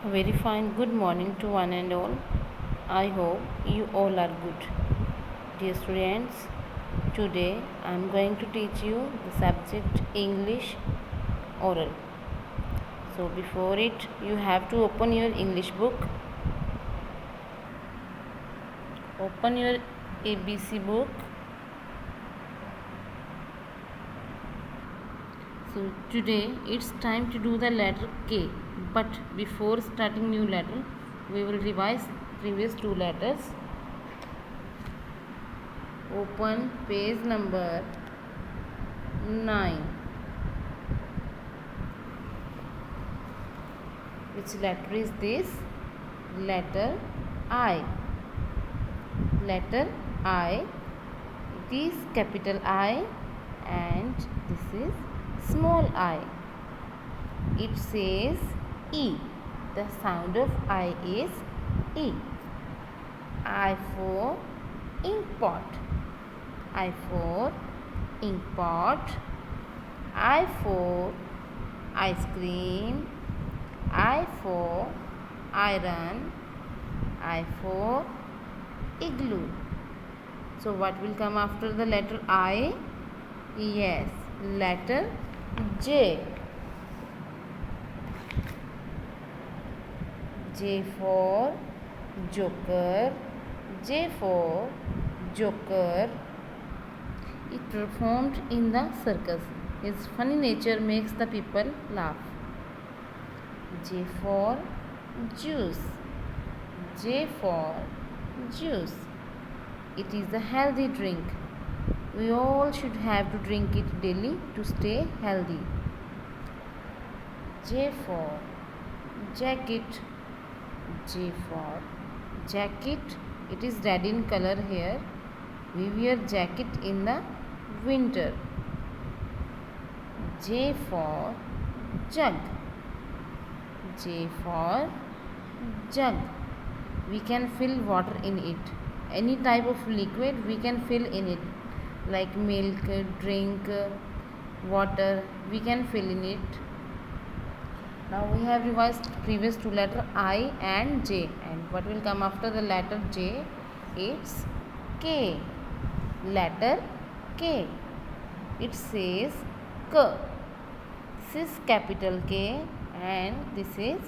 A very fine good morning to one and all. I hope you all are good. Dear students, today I am going to teach you the subject English oral. So before it, you have to open your English book. Open your ABC book. So today it's time to do the letter K. But before starting new letter, we will revise previous two letters. Open page number 9. Which letter is this? Letter I. Letter I. It is capital I and this is small I. It says E. The sound of I is E. I for ink pot. I for ink pot. I for ice cream. I for iron. I for igloo. So what will come after the letter I? Yes, letter J. J for joker. J for joker. It performed in the circus. His funny nature makes the people laugh. J for juice. J for juice. It is a healthy drink. We all should have to drink it daily to stay healthy. J for jacket. J for jacket. It is red in color here. We wear jacket in the winter. J for jug. J for jug. We can fill water in it. Any type of liquid we can fill in it, like milk, drink, water, we can fill in it. Now we have revised previous two letters I and J, and what will come after the letter J? It's K. Letter K. It says K. This is capital K and this is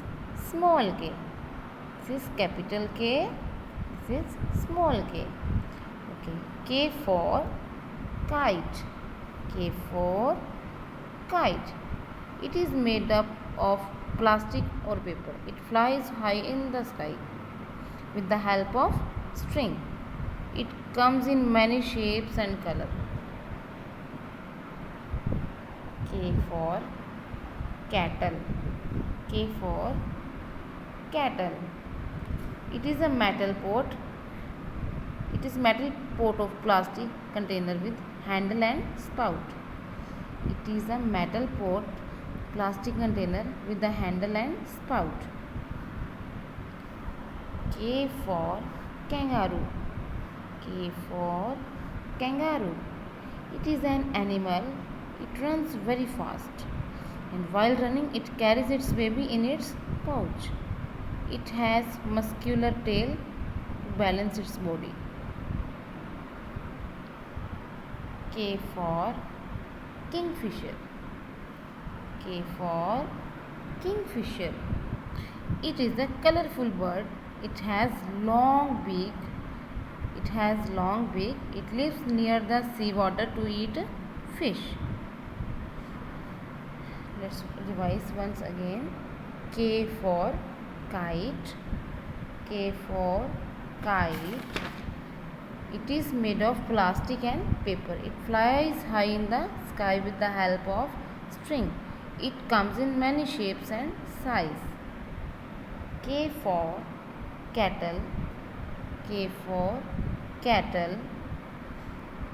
small k. This is capital K. This is small k. Okay. K for kite. K for kite. It is made up of plastic or paper. It flies high in the sky with the help of string. It comes in many shapes and colors. K for cattle. K for cattle. It is a metal pot. It is metal pot of plastic container with handle and spout. It is a metal pot plastic container with the handle and spout. K for kangaroo. K for kangaroo. It is an animal. It runs very fast, and while running it carries its baby in its pouch. It has muscular tail to balance its body. K for kingfisher. K for kingfisher. It is a colorful bird. It has long beak. It lives near the sea water to eat fish. Let's revise once again. K for kite. K for kite. It is made of plastic and paper. It flies high in the sky with the help of string. It comes in many shapes and size. K for cattle. K for cattle.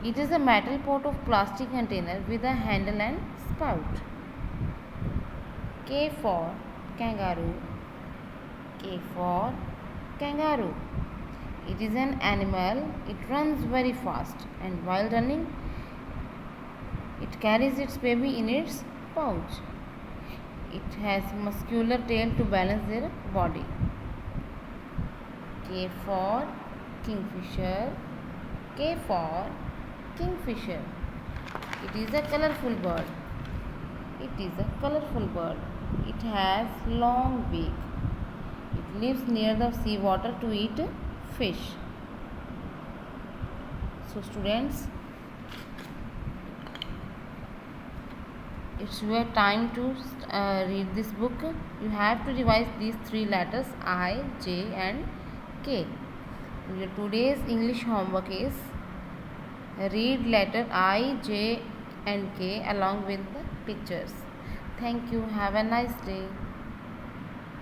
It is a metal pot of plastic container with a handle and spout. K for kangaroo. K for kangaroo. It is an animal. It runs very fast, and while running it carries its baby in its pouch. It has muscular tail to balance their body. K for kingfisher. K for kingfisher. It is a colorful bird. It is a colorful bird. It has long beak. It lives near the sea water to eat fish. So students, it's your time to read this book. You have to revise these three letters I, J and K. Your today's English homework is read letter I, J and K along with the pictures. Thank you. Have a nice day.